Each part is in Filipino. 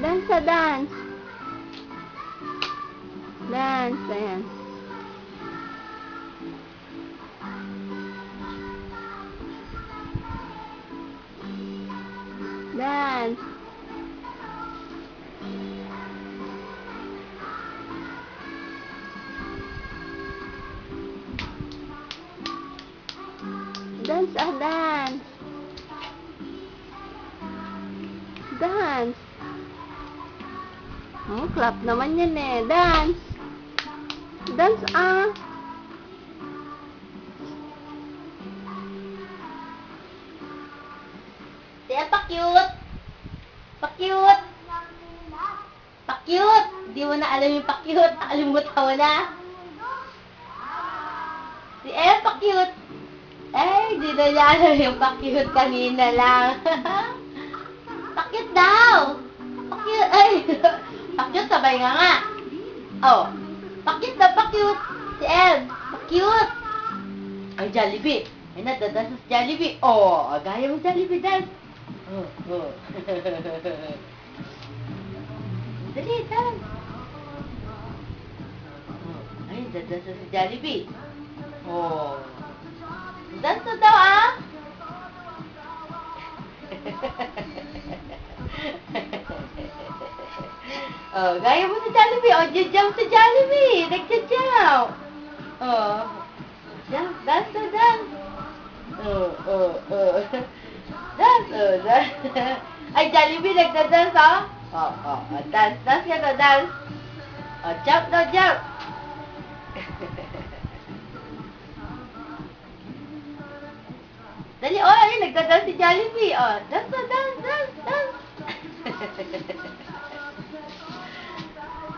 Dance sa dance. Dance, ayan. Dance. Dance, dance. Dance. Oh, clap naman yan eh. Dance. Dance, Siya pa-cute. Pa-cute. Pa-cute. Di mo na alam yung pa-cute. Nakalimutan mo na. Si El pa-cute. Ay, di na niya alam yung pa-cute kanina lang. Pa-cute daw. Pa-cute. Ay, pa-cute sabay nga. Oh, pa-cute daw, pa-cute. Si El, pa-cute. Ay, Jollibee. Ay, nadadance sa Jollibee. Oh, gaya mo Jollibee dance. Oh, oh. Dali, dance. Oh, ay, dadance sa Jollibee. Oh. Dance na daw, Oh, gaya mo sa Jollibee. Oh, jump sa Jollibee. Nagja-jump. Oh. Jump, dance na dance. Oh, oh, oh. Dance, oh, dance. Ay, Jollibee, nagda-dance, oh. Oh, oh, oh. Dance, dance ka na, dance. Oh, jump na, jump. Dali, oh, ayun, nagda-dance si Jollibee. Oh, dance na, dance, dance, dance.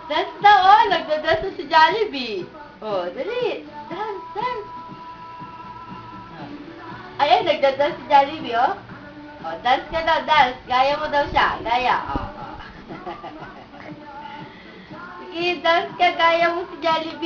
Dance na, oh, nagda-dance si Jollibee. Oh, dali. Dance, dance. Ayun, nagda-dance si Jollibee, oh. Oh, dance ka daw, dance. Gaya mo daw siya. Gaya, oh. Sige, dance ka, gaya mo si Jollibee.